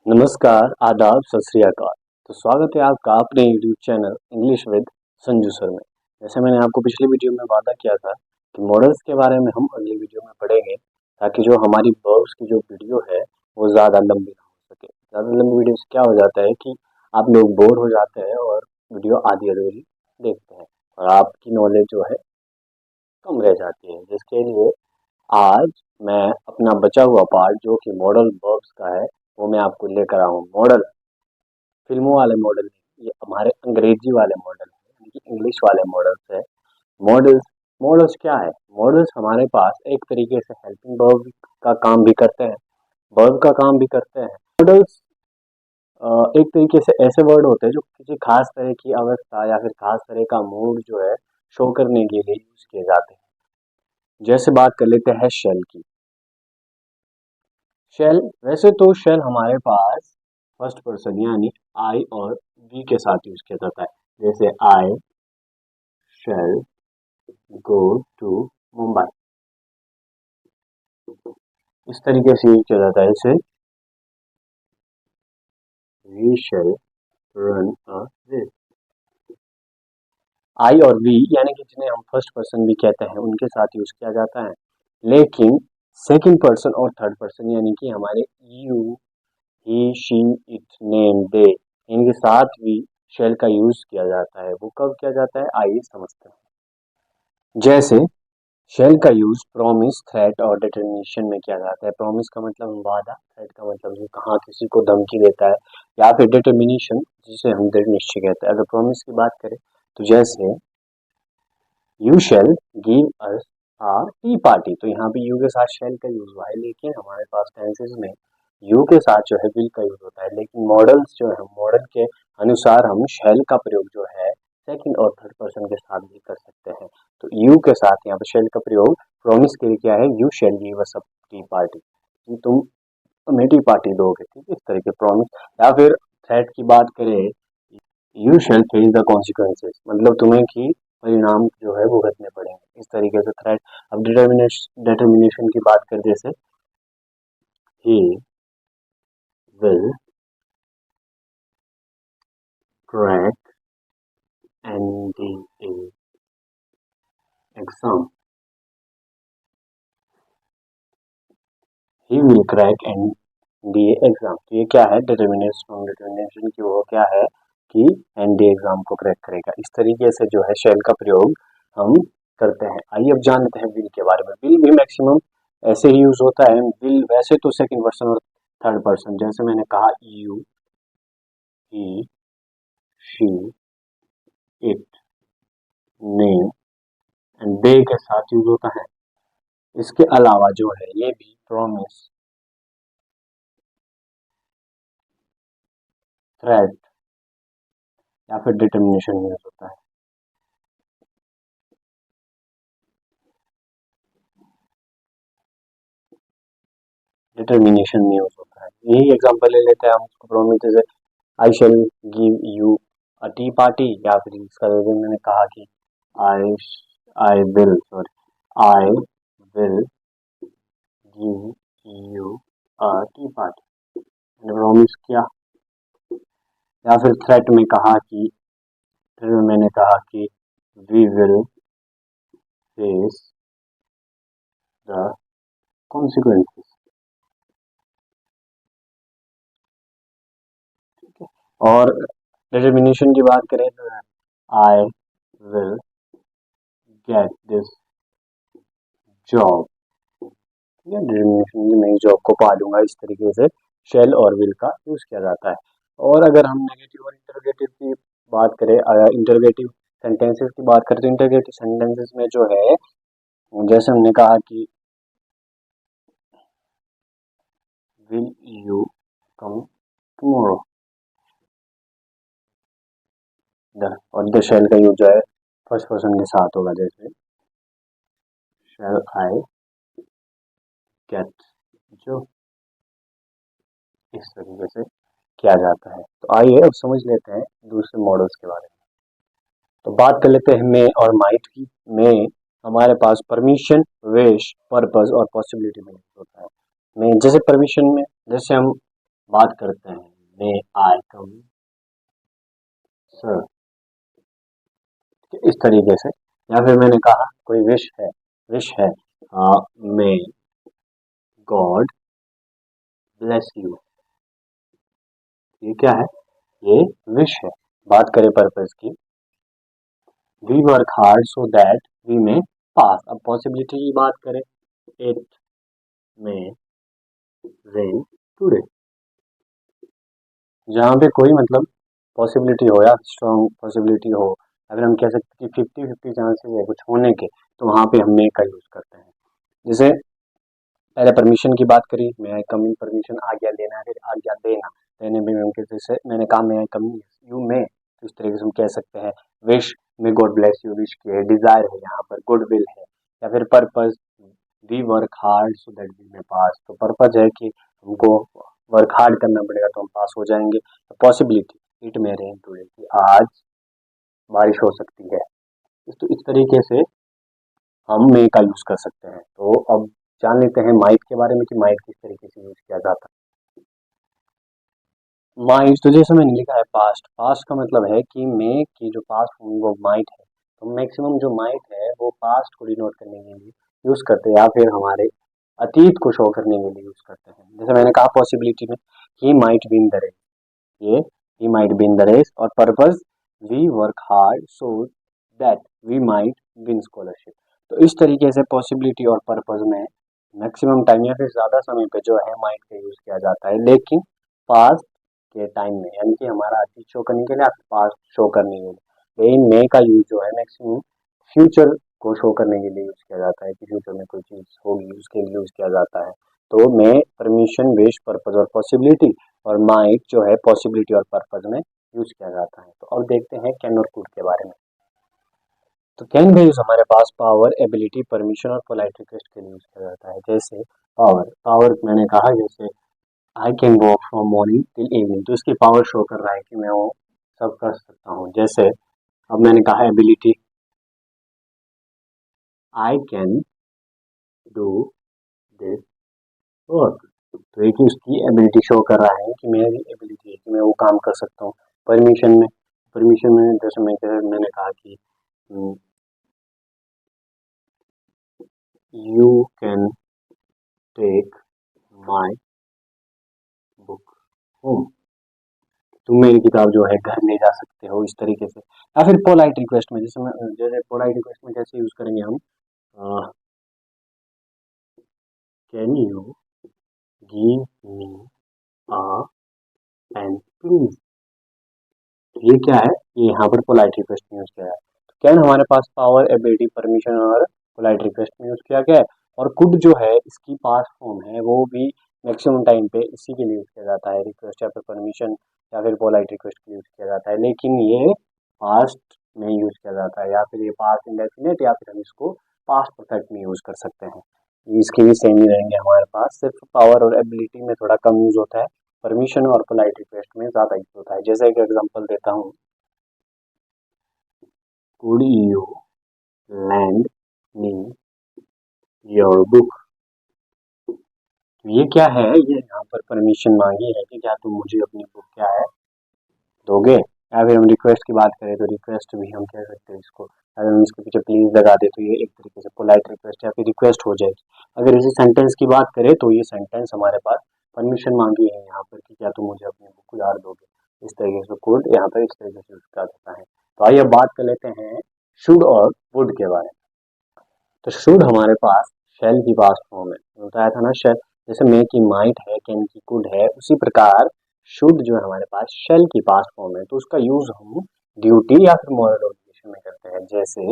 नमस्कार, आदाब, सत श्री अकाल। तो स्वागत है आपका अपने YouTube channel English with Sanju sir में। जैसे मैंने आपको पिछली वीडियो में वादा किया था कि मॉडल्स के बारे में हम अगली वीडियो में पढ़ेंगे, ताकि जो हमारी वर्ब्स की जो वीडियो है वो ज़्यादा लंबी ना हो सके। ज़्यादा लंबी वीडियो से क्या हो जाता है कि आप लोग बोर हो जाते हैं और वीडियो आधी अधूरी देखते हैं और आपकी नॉलेज जो है कम रह जाती है। जिसके लिए आज मैं अपना बचा हुआ पार्ट जो कि मॉडल वर्ब्स का है वो मैं आपको लेकर आऊँ। मॉडल फिल्मों वाले मॉडल नहीं, ये हमारे अंग्रेजी वाले मॉडल है, यानी कि इंग्लिश वाले मॉडल्स है। मॉडल्स मॉडल्स क्या है? मॉडल्स हमारे पास एक तरीके से हेल्पिंग वर्ब का काम भी करते हैं, वर्ब का काम भी करते हैं। मॉडल्स एक तरीके से ऐसे वर्ड होते हैं जो किसी खास तरह की अवस्था या फिर खास तरह का मूड जो है शो करने के लिए यूज किए जाते हैं। जैसे बात कर लेते हैं शेल की। शेल, वैसे तो शेल हमारे पास फर्स्ट पर्सन यानी आई और वी के साथ यूज किया जाता है। जैसे I shall go to Mumbai, इस तरीके से यूज किया जाता है। इसे we shall run a race. I और वी यानी कि जिन्हें हम फर्स्ट पर्सन भी कहते हैं उनके साथ यूज किया जाता है, लेकिन सेकंड पर्सन और थर्ड पर्सन यानी कि हमारे you he she it name they इनके साथ भी शेल का यूज किया जाता है। वो कब किया जाता है आइए समझते हैं। जैसे शेल का यूज प्रॉमिस, थ्रेट और डिटर्मिनेशन में किया जाता है। प्रॉमिस का मतलब वादा, थ्रेट का मतलब जो कहाँ किसी को धमकी देता है, या फिर डिटर्मिनेशन जिसे हम दृढ़ निश्चय कहते हैं। अगर प्रॉमिस की बात करें तो जैसे you shall give us a tea party, तो यहाँ पे यू के साथ शेल का यूज हुआ है, लेकिन हमारे पास टेंसेस में यू के साथ जो है विल का यूज होता है। लेकिन मॉडल्स जो है, मॉडल के अनुसार हम शेल का प्रयोग जो है सेकंड और थर्ड पर्सन के साथ भी कर सकते हैं। तो यू के साथ यहाँ पे शेल का प्रयोग प्रॉमिस के लिए क्या है, you shall give us a tea party, कि तुम हमें टी पार्टी दोगे, ठीक है, इस तरह के प्रॉमिस। या फिर थ्रेट की बात करें, you shall face the consequences, मतलब तुम्हें की परिणाम जो है भुगतने पड़ेंगे, इस तरीके से थ्रेट। अब डिटर्मिनेशन की बात करें, जैसे he will crack NDA exam, he will crack NDA exam, तो ये क्या है, डिटर्मिनेशन। डिटर्मिनेशन की वो क्या है कि एनडीए एग्जाम को क्रैक करेगा। इस तरीके से जो है शेल का प्रयोग हम करते हैं। आइए अब जानते हैं विल के बारे में। विल भी मैक्सिमम ऐसे ही यूज होता है। विल वैसे तो सेकंड पर्सन और थर्ड पर्सन, जैसे मैंने कहा you he she it name and they के साथ यूज होता है। इसके अलावा जो है ये भी प्रॉमिस, थ्रेट या फिर डिटर्मिनेशन में यूज होता है। डिटर्मिनेशन में यूज होता है। यही एग्जांपल ले लेते हैं हम उसको। प्रॉमिस जैसे I shall give you a tea party, या फिर इसका रीजन मैंने कहा कि I I will sorry I will give you a tea party, मैंने प्रॉमिस किया। या फिर थ्रेट में कहा कि, फिर मैंने कहा कि we will face the consequences. और डिटर्मिनेशन की बात करें तो I will get this job, ठीक है, डिटर्मिनेशन की मैं इस जॉब को पा लूंगा। इस तरीके से शेल और विल का यूज किया जाता है। और अगर हम नेगेटिव और इंटरोगेटिव की बात करें, इंटरोगेटिव सेंटेंसेस की बात करें, तो इंटरोगेटिव सेंटेंसेस में जो है, जैसे हमने कहा कि विल यू कम टुमारो, और द शेल का यूज जो है फर्स्ट पर्सन के साथ होगा, जैसे शेल आई गेट जो, इस तरीके से किया जाता है। तो आइए अब समझ लेते हैं दूसरे मॉडल्स के बारे में। तो बात कर लेते हैं मे और माइट की। मे हमारे पास परमिशन, विश, पर्पस और पॉसिबिलिटी में होता है। मे जैसे परमिशन में, जैसे हम बात करते हैं मे आई कम सर, इस तरीके से। या फिर मैंने कहा कोई विश है मे गॉड ब्लेस यू, ये क्या है, ये विश है। बात करें पर्पस की, we work hard so that we may pass. अब पॉसिबिलिटी की बात करें, इट में रेन टुडे, जहाँ पे कोई मतलब पॉसिबिलिटी हो या स्ट्रॉन्ग पॉसिबिलिटी हो, अगर हम कह सकते हैं कि 50-50 चांसेस है कुछ होने के, तो वहाँ पे हम मे का यूज करते हैं। जैसे पहले परमिशन की बात करी, मैं आई कम इन, परमिशन आज्ञा लेना है, फिर आज्ञा देना, देने में हम कहते जैसे मैंने कहा मैं आई कम यू में, तो इस तरीके से हम कह सकते हैं। विश में गॉड ब्लेस यू, विश की है, डिजायर है, यहाँ पर गुड विल है। या फिर purpose, we work hard so that we may pass, तो पर्पज है कि हमको वर्क हार्ड करना पड़ेगा तो हम पास हो जाएंगे। Possibility, it may rain today, कि आज बारिश हो सकती है। तो इस तरीके से हम मे का यूज कर सकते हैं। तो अब जान लेते हैं माइट के बारे में कि माइट किस तरीके से यूज किया जाता है। माइट, तो जैसे मैंने लिखा है पास्ट, पास्ट का मतलब है कि मे की जो पास्ट होंगी वो माइट है, तो मैक्सिमम जो माइट है वो पास्ट को डिनोट करने के लिए यूज करते हैं, या फिर हमारे अतीत को शो करने के लिए यूज करते हैं। जैसे मैंने कहा पॉसिबिलिटी में, he might win the race, ये he might win the race, और purpose, we work hard so that we might win scholarship. तो इस तरीके से पॉसिबिलिटी और पर्पस में मैक्सिमम टाइम या फिर ज़्यादा समय पे जो है माइट का यूज़ किया जाता है, लेकिन पास्ट के टाइम में, यानी कि हमारा अतीत शो करने के लिए या पास्ट शो करने के लिए। लेकिन मे का यूज जो है मैक्सिमम फ्यूचर को शो करने के लिए यूज किया जाता है, कि फ्यूचर में कोई चीज़ होगी उसके लिए यूज किया जाता है। तो मे परमिशन, विश, पर्पज और पॉसिबिलिटी, और माइट जो है पॉसिबिलिटी और पर्पज में यूज किया जाता है। तो अब देखते हैं कैन और कुड के बारे में। तो कैन का यूज हमारे पास पावर, एबिलिटी, परमिशन और पोलाइट रिक्वेस्ट के लिए यूज किया जाता है। जैसे पावर, पावर मैंने कहा जैसे I can walk from morning till evening, तो इसकी पावर शो कर रहा है कि मैं वो सब कर सकता हूँ। जैसे अब मैंने कहा ability, I can do this work, तो एक ही उसकी एबिलिटी शो कर रहा है कि मेरी एबिलिटी है कि मैं वो काम कर सकता हूँ। परमिशन में जैसे मैंने कहा कि you can take my book home, तुम मेरी किताब जो है घर ले जा सकते हो, इस तरीके से। या फिर पोलाइट रिक्वेस्ट में, जैसे पोलाइट रिक्वेस्ट में कैसे यूज करेंगे हम, can you give me a pen please, ये क्या है, ये यहाँ पर पोलाइट रिक्वेस्ट में यूज किया है। तो कैन हमारे पास पावर, एबिलिटी, परमिशन और पोलाइट रिक्वेस्ट में यूज किया गया है। और कुड जो है इसकी पास्ट फॉर्म है, वो भी मैक्सिमम टाइम पे इसी के लिए यूज किया जाता है, रिक्वेस्ट या फिर परमिशन या फिर पोलाइट रिक्वेस्ट के लिए यूज किया जाता है। लेकिन ये पास्ट में यूज किया जाता है, या फिर ये पास्ट इंडेफिनिट, या फिर हम इसको पास्ट परफेक्ट में यूज कर सकते हैं। इसके भी सेम ही रहेंगे हमारे पास, सिर्फ पावर और एबिलिटी में थोड़ा कम यूज होता है, परमिशन और पोलाइट रिक्वेस्ट में ज़्यादा यूज होता है। जैसे एक एग्जांपल देता हूँ, could you land me your book, तो ये क्या है, ये यहाँ पर परमिशन मांगी है कि क्या तुम मुझे अपनी बुक क्या है दोगे। या फिर हम रिक्वेस्ट की बात करें तो रिक्वेस्ट भी हम कह सकते हैं इसको, अगर हम इसके पीछे प्लीज लगा दे तो ये एक तरीके से पोलाइट रिक्वेस्ट या फिर रिक्वेस्ट हो जाएगी। अगर इसी सेंटेंस की बात करें तो ये सेंटेंस हमारे पास परमिशन मांगी है यहाँ पर कि क्या तुम मुझे अपनी बुक उधार दोगे, इस तरीके से कोड यहाँ पर इस तरीके से यूज किया जाता है। तो आइए बात कर लेते हैं शुड और वुड के बारे में। तो शुड हमारे पास शेल की पास्ट फॉर्म है, बताया था ना शेल, जैसे मे की माइट है, कैन की कुड है, उसी प्रकार शुड जो है हमारे पास शेल की पास्ट फॉर्म है। तो उसका यूज हम ड्यूटी या फिर मॉरल ऑब्लिगेशन में करते हैं। जैसे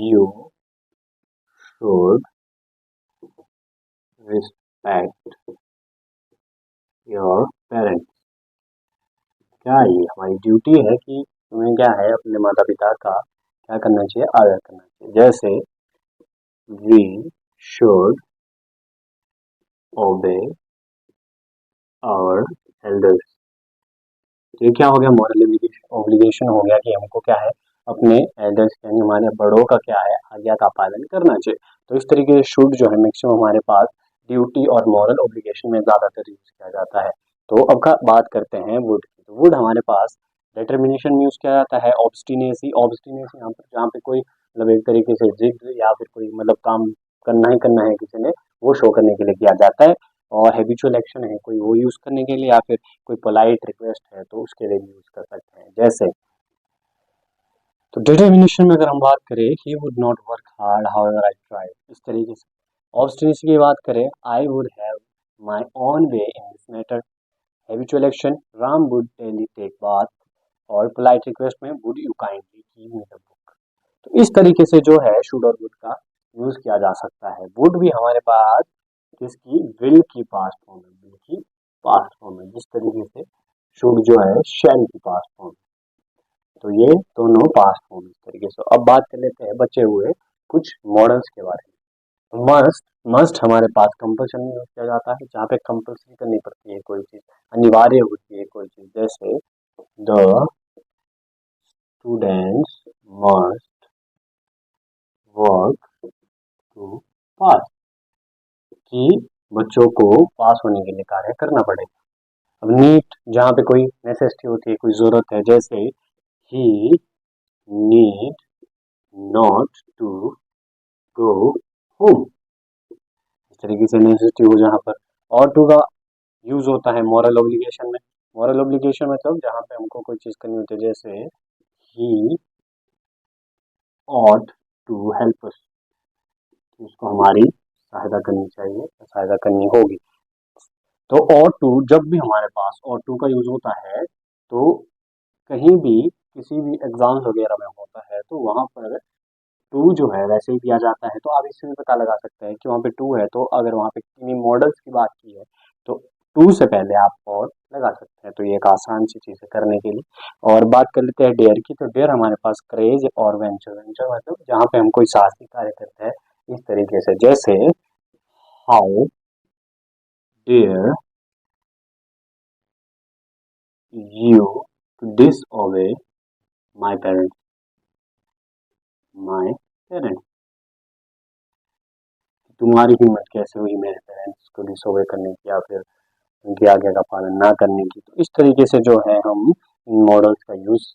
you should respect your parents, क्या ये हमारी ड्यूटी है कि तुम्हें क्या है अपने माता पिता का क्या करना चाहिए, आदर करना चाहिए। जैसे वी शुड ओबे और एल्डर्स, ये क्या हो गया, मॉरल ऑब्लिगेशन हो गया कि हमको क्या है अपने एल्डर्स यानी हमारे बड़ों का क्या है आज्ञा का पालन करना चाहिए। तो इस तरीके से शुड जो है मैक्सिमम हमारे पास ड्यूटी और मॉरल ऑब्लिगेशन में ज़्यादातर यूज किया जाता है। तो अब का बात करते हैं वुड की। तो वुड हमारे पास डिटर्मिनेशन में यूज किया जाता है। ऑब्स्टिनेसी, ऑब्स्टिनेसी यहाँ पर जहाँ पे कोई मतलब एक तरीके से जिद या फिर कोई मतलब काम करना है किसी ने, वो शो करने के लिए किया जाता है। और हैबिचुअल एक्शन है कोई, वो यूज करने के लिए, या फिर कोई पोलाइट रिक्वेस्ट है तो उसके लिए भी यूज कर सकते हैं। जैसे तो डिटर्मिनेशन में अगर हम बात करें, he would not work hard however I try, इस तरीके से। ऑब्स्टिनेसी की बात करें, I would have my own way in this matter. Habitual action, Ram would daily take bath. और पोलाइट रिक्वेस्ट में, would you kindly give me the book. तो इस तरीके से जो है शुड और वुड का यूज किया जा सकता है। वुड भी हमारे पास किसकी, विल की पास्ट फॉर्म है, विल की पास्ट फॉर्म है, जिस तरीके से शुड जो है शैल की पास्ट फॉर्म। तो ये दोनों पास्ट फॉर्म इस तरीके से। अब बात कर लेते हैं बचे हुए कुछ मॉडल्स के बारे में। मस्ट, मस्ट हमारे पास कंपल्सन में यूज किया जाता है, जहाँ पे कंपल्सरी करनी पड़ती है कोई चीज, अनिवार्य होती है कोई चीज। जैसे the students must work to pass, कि बच्चों को पास होने के लिए कार्य करना पड़ेगा। अब नीड, जहाँ पे कोई नेसेसिटी होती है, कोई जरूरत है, जैसे he need not to go home, इस तरीके से नेसेसिटी हो जहाँ पर। और टू का यूज होता है मॉरल ऑब्लिगेशन में। मॉरल ऑब्लिगेशन मतलब जहाँ पे हमको कोई चीज करनी होती है, जैसे he ought to help us, उसको हमारी सहायता करनी चाहिए, सहायता करनी होगी। तो और टू जब भी हमारे पास और टू का यूज होता है, तो कहीं भी किसी भी एग्जाम्स वगैरह में होता है, तो वहां पर टू जो है वैसे ही दिया जाता है। तो आप इससे भी पता लगा सकते हैं कि वहाँ पे टू है, तो अगर वहाँ पे किन्हीं मॉडल्स की बात की है तो टू से पहले आप और लगा सकते हैं। तो ये एक आसान सी चीज़ है करने के लिए। और बात कर लेते हैं डेयर की। तो डेयर हमारे पास क्रेज और वेंचर, वेंचर मतलब जहाँ पे हम कोई साहसी कार्य करते हैं, इस तरीके से। जैसे how dare you to disobey my parents, my parents, तुम्हारी हिम्मत कैसे हुई मेरे पेरेंट्स को डिसओबे करने की, या फिर उनकी आज्ञा का पालन ना करने की। तो इस तरीके से जो है हम इन मॉडल्स का यूज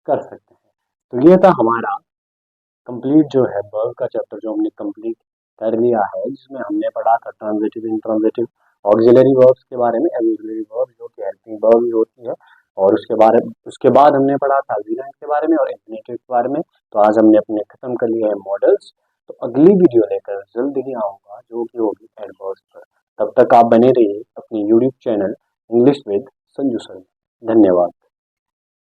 कर सकते हैं। तो ये था हमारा कंप्लीट जो है वर्ब का चैप्टर, जो हमने कंप्लीट कर लिया है, जिसमें हमने पढ़ा था ट्रांजिटिव, इंट्रांजिटिव, ऑक्सिलरी वर्ब्स के बारे में, ऑक्सिलरी वर्ब जो कि हेल्पिंग वर्ब होती है। और उसके बाद हमने पढ़ा था विलंट के बारे में और इंफिनिटिव के बारे में। तो आज हमने अपने खत्म कर लिया है मॉडल्स। तो अगली वीडियो लेकर जल्द ही आऊंगा, जो कि होगी एडवर्ब्स पर। तब तक आप बने रहिए अपनी YouTube channel English with Sanju sir. धन्यवाद।